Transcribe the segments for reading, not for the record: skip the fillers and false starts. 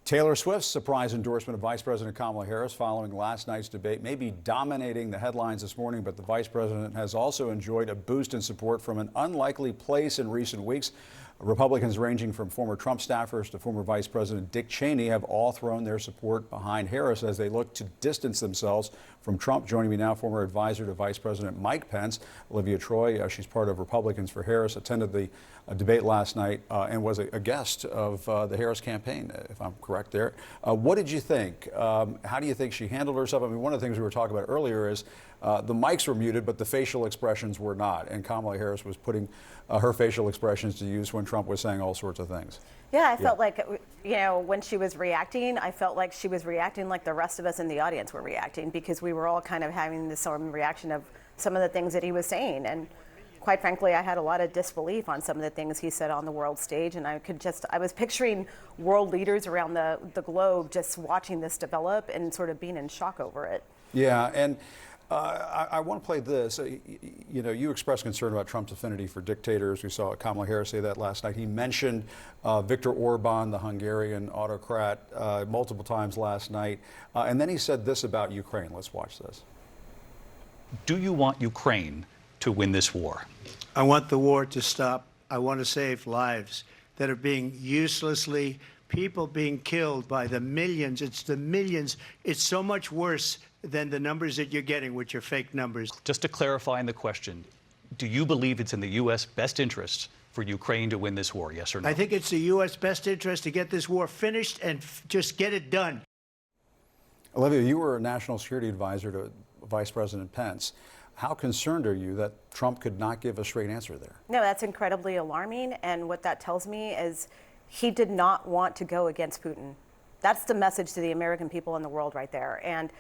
Taylor Swift's surprise endorsement of Vice President Kamala Harris following last night's debate may be dominating the headlines this morning, but the vice president has also enjoyed a boost in support from an unlikely place in recent weeks. Republicans ranging from former Trump staffers to former Vice President Dick Cheney have all thrown their support behind Harris as they look to distance themselves from Trump. Joining me now, former advisor to Vice President Mike Pence, Olivia Troye. She's part of Republicans for Harris, attended the debate last night and was a guest of the Harris campaign, if I'm correct there. What did you think? How do you think she handled herself? I mean, one of the things we were talking about earlier is the mics were muted, but the facial expressions were not. And Kamala Harris was putting her facial expressions to use when Trump was saying all sorts of things. Yeah, I felt like, when she was reacting, I felt like she was reacting like the rest of us in the audience were reacting, because we were all kind of having this sort of reaction of some of the things that he was saying. And quite frankly, I had a lot of disbelief on some of the things he said on the world stage. And I was picturing world leaders around the globe just watching this develop and sort of being in shock over it. Yeah, and I want to play this. You expressed concern about Trump's affinity for dictators. We saw Kamala Harris say that last night. He mentioned Viktor Orban, the Hungarian autocrat, multiple times last night. And then he said this about Ukraine. Let's watch this. Do you want Ukraine to win this war? I want the war to stop. I want to save lives that are being uselessly, people being killed by the millions. It's the millions. It's so much worse than the numbers that you're getting, which are fake numbers. Just to clarify in the question, do you believe it's in the U.S. best interest for Ukraine to win this war, yes or no? I think it's the U.S. best interest to get this war finished and just get it done. Olivia, you were a national security advisor to Vice President Pence. How concerned are you that Trump could not give a straight answer there? No, that's incredibly alarming. And what that tells me is he did not want to go against Putin. That's the message to the American people in the world right there. And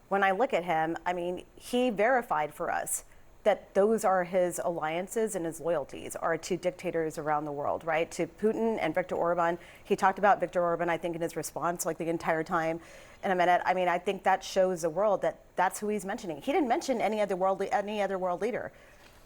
when I look at him, I mean, he verified for us that those are his alliances and his loyalties are to dictators around the world, right? To Putin and Viktor Orban. He talked about Viktor Orban, I think, in his response, like the entire time in a minute. I mean, I think that shows the world that that's who he's mentioning. He didn't mention any other world leader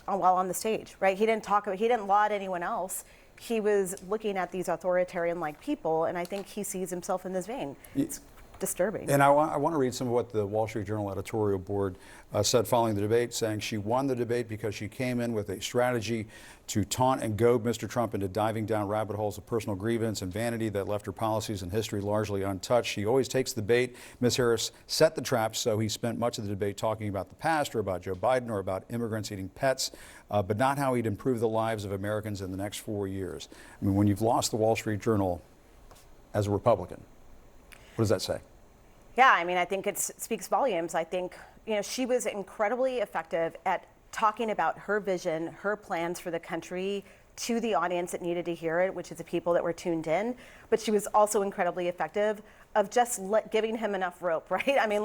while on the stage, right? He didn't laud anyone else. He was looking at these authoritarian-like people, and I think he sees himself in this vein. It's disturbing. And I want to read some of what the Wall Street Journal editorial board said following the debate, saying she won the debate because she came in with a strategy to taunt and goad Mr. Trump into diving down rabbit holes of personal grievance and vanity that left her policies and history largely untouched. She always takes the bait. Ms. Harris set the trap, so he spent much of the debate talking about the past or about Joe Biden or about immigrants eating pets, but not how he'd improve the lives of Americans in the next 4 years. I mean, when you've lost the Wall Street Journal as a Republican, what does that say? Yeah, I mean, I think it speaks volumes. I think, she was incredibly effective at talking about her vision, her plans for the country to the audience that needed to hear it, which is the people that were tuned in. But she was also incredibly effective of just giving him enough rope, right? I mean,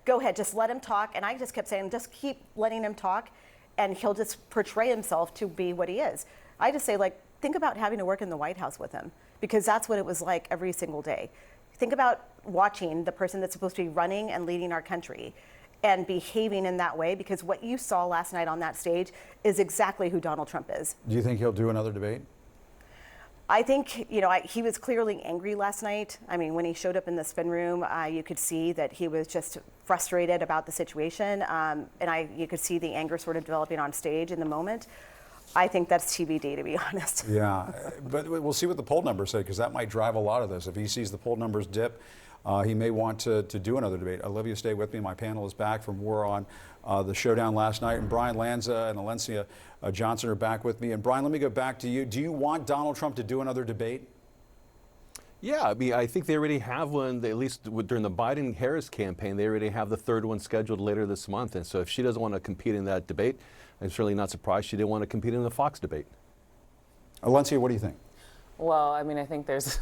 go ahead, just let him talk. And I just kept saying, just keep letting him talk, and he'll just portray himself to be what he is. I just say, think about having to work in the White House with him, because that's what it was like every single day. Think about watching the person that's supposed to be running and leading our country and behaving in that way, because what you saw last night on that stage is exactly who Donald Trump is. Do you think he'll do another debate? I think, he was clearly angry last night. I mean, when he showed up in the spin room, you could see that he was just frustrated about the situation. And you could see the anger sort of developing on stage in the moment. I think that's TBD, to be honest. Yeah, but we'll see what the poll numbers say, because that might drive a lot of this. If he sees the poll numbers dip, he may want to do another debate. Olivia, stay with me. My panel is back for more on the showdown last night. And Brian Lanza and Alencia Johnson are back with me. And Brian, let me go back to you. Do you want Donald Trump to do another debate? Yeah, I mean, I think they already have one, at least during the Biden-Harris campaign, they already have the third one scheduled later this month. And so if she doesn't want to compete in that debate, I'm certainly not surprised she didn't want to compete in the Fox debate. Alencia, what do you think? Well, I mean, I think there's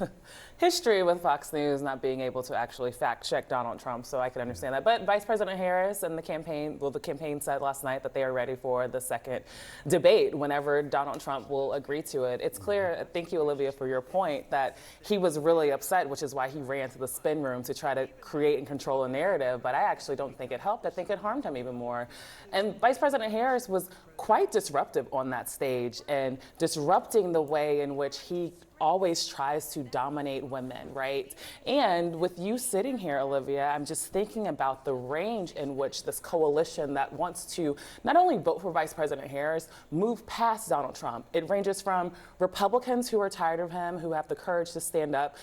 history with Fox News not being able to actually fact check Donald Trump, so I can understand that. But Vice President Harris and the campaign said last night that they are ready for the second debate whenever Donald Trump will agree to it. It's clear, thank you, Olivia, for your point, that he was really upset, which is why he ran to the spin room to try to create and control a narrative. But I actually don't think it helped. I think it harmed him even more. And Vice President Harris was quite disruptive on that stage and disrupting the way in which he always tries to dominate women, right? And with you sitting here, Olivia, I'm just thinking about the range in which this coalition that wants to not only vote for Vice President Harris, move past Donald Trump. It ranges from Republicans who are tired of him, who have the courage to stand up,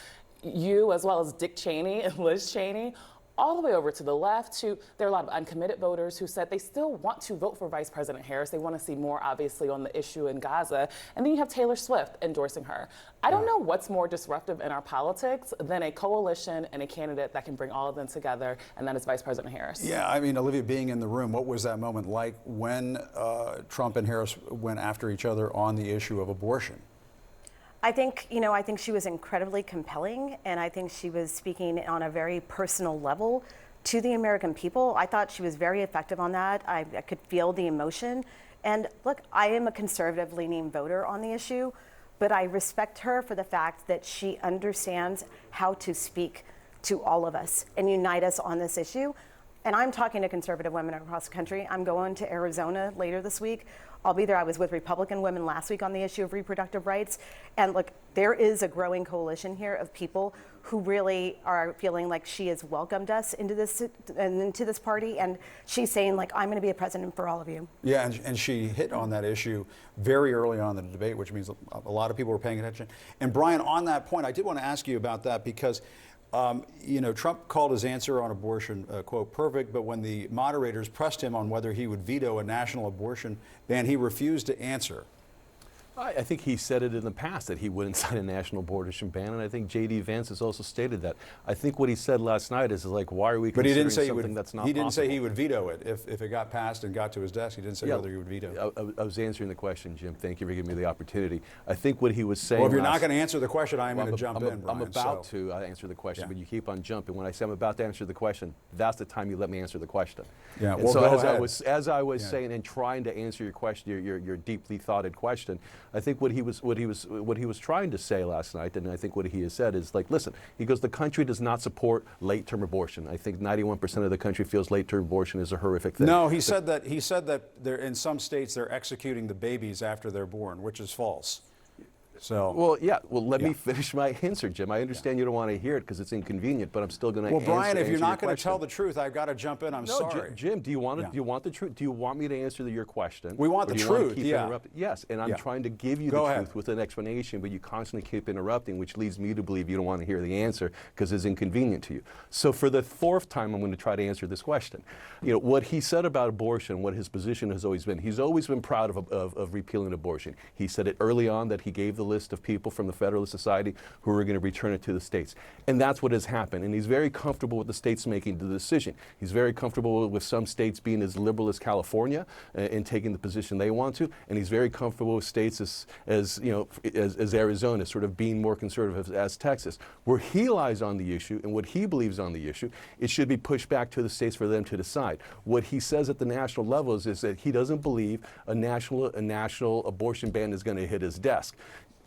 you as well as Dick Cheney and Liz Cheney, all the way over to the left. There are a lot of uncommitted voters who said they still want to vote for Vice President Harris. They want to see more, obviously, on the issue in Gaza. And then you have Taylor Swift endorsing her. I don't know what's more disruptive in our politics than a coalition and a candidate that can bring all of them together, and that is Vice President Harris. Yeah, I mean, Olivia, being in the room, what was that moment like when Trump and Harris went after each other on the issue of abortion? I think she was incredibly compelling, and I think she was speaking on a very personal level to the American people. I thought she was very effective on that. I could feel the emotion. And look, I am a conservative-leaning voter on the issue, but I respect her for the fact that she understands how to speak to all of us and unite us on this issue. And I'm talking to conservative women across the country. I'm going to Arizona later this week. I'll be there. I was with Republican women last week on the issue of reproductive rights. And look, there is a growing coalition here of people who really are feeling like she has welcomed us into this party. And she's saying, like, I'm going to be a president for all of you. Yeah, and she hit on that issue very early on in the debate, which means a lot of people were paying attention. And Brian, on that point, I did want to ask you about that because Trump called his answer on abortion, quote, perfect, but when the moderators pressed him on whether he would veto a national abortion ban, he refused to answer. I think he said it in the past that he wouldn't sign a national abortion ban, and I think J.D. Vance has also stated that. I think what he said last night is like, why are we considering something that's not possible? He didn't say he would veto it if it got passed and got to his desk. He didn't say whether he would veto it. I was answering the question, Jim. Thank you for giving me the opportunity. I think what he was saying. Well, if you're not going to answer the question, I'm going to jump in, Brian. I'm about to answer the question, but you keep on jumping. When I say I'm about to answer the question, that's the time you let me answer the question. Yeah. And well, so go as ahead. I was saying and trying to answer your question, your deeply thoughted question, I think what he was trying to say last night, and I think what he has said is like, listen, he goes, the country does not support late-term abortion. I think 91% of the country feels late-term abortion is a horrific thing. No, he said that in some states they're executing the babies after they're born, which is false. So. Well, let me finish my answer, Jim. I understand you don't want to hear it because it's inconvenient, but I'm still going to answer. Well, Brian, if you're not going to tell the truth, I've got to jump in. I'm sorry. Jim, do you want the truth? Do you want me to answer your question? We want the truth. Yes, and I'm trying to give you the truth with an explanation, but you constantly keep interrupting, which leads me to believe you don't want to hear the answer because it's inconvenient to you. So for the fourth time, I'm going to try to answer this question. What he said about abortion, what his position has always been, he's always been proud of repealing abortion. He said it early on that he gave the list of people from the Federalist Society who were going to return it to the states. And that's what has happened. And he's very comfortable with the states making the decision. He's very comfortable with some states being as liberal as California and taking the position they want to. And he's very comfortable with states as Arizona, sort of being more conservative as Texas. Where he lies on the issue and what he believes on the issue, it should be pushed back to the states for them to decide. What he says at the national level is that he doesn't believe a national abortion ban is going to hit his desk.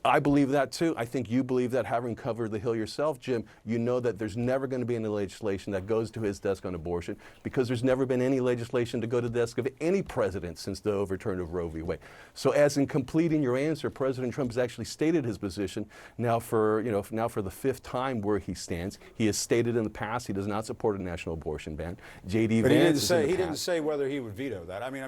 I believe that too. I think you believe that, having covered the Hill yourself, Jim. You know that there's never going to be any legislation that goes to his desk on abortion because there's never been any legislation to go to the desk of any president since the overturn of Roe v. Wade. So as in completing your answer, President Trump has actually stated his position now for the fifth time where he stands. He has stated in the past he does not support a national abortion ban. J.D. Vance he didn't say whether he would veto that. I mean,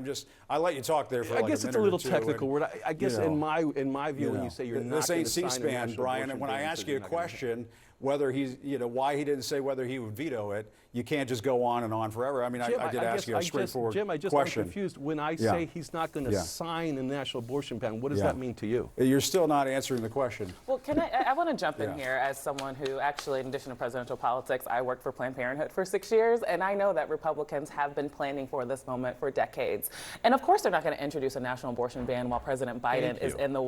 I let you talk there for I guess it's a little technical word. I guess in my view, when you say you're this ain't C-SPAN, Brian, and when I ask you a question, whether he's, why he didn't say whether he would veto it, you can't just go on and on forever. I mean, Jim, I did ask you a straightforward question. Jim, I just am confused. When I say he's not going to sign a national abortion ban, what does that mean to you? You're still not answering the question. Well, I want to jump in here as someone who actually, in addition to presidential politics, I worked for Planned Parenthood for 6 years, and I know that Republicans have been planning for this moment for decades. And of course, they're not going to introduce a national abortion ban while President Biden is in the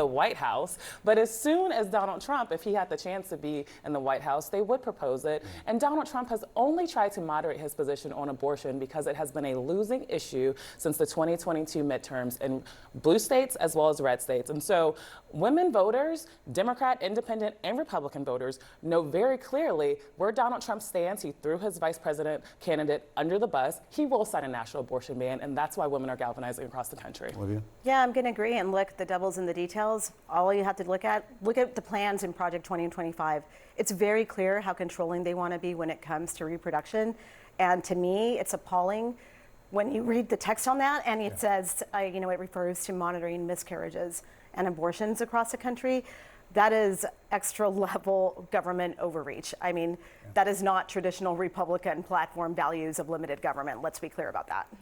White House. But as soon as Donald Trump, if he had the chance to be be in the White House, they would propose it. And Donald Trump has only tried to moderate his position on abortion because it has been a losing issue since the 2022 midterms in blue states as well as red states. And so women voters, Democrat, Independent, and Republican voters know very clearly where Donald Trump stands. He threw his vice president candidate under the bus. He will sign a national abortion ban, and that's why women are galvanizing across the country. Olivia? Yeah, I'm going to agree. And look, the devil's in the details. All you have to look at the plans in Project 2025. It's very clear how controlling they want to be when it comes to reproduction. And to me, it's appalling when you read the text on that, and it says, it refers to monitoring miscarriages and abortions across the country. That is extra level government overreach. I mean, that is not traditional Republican platform values of limited government. Let's be clear about that.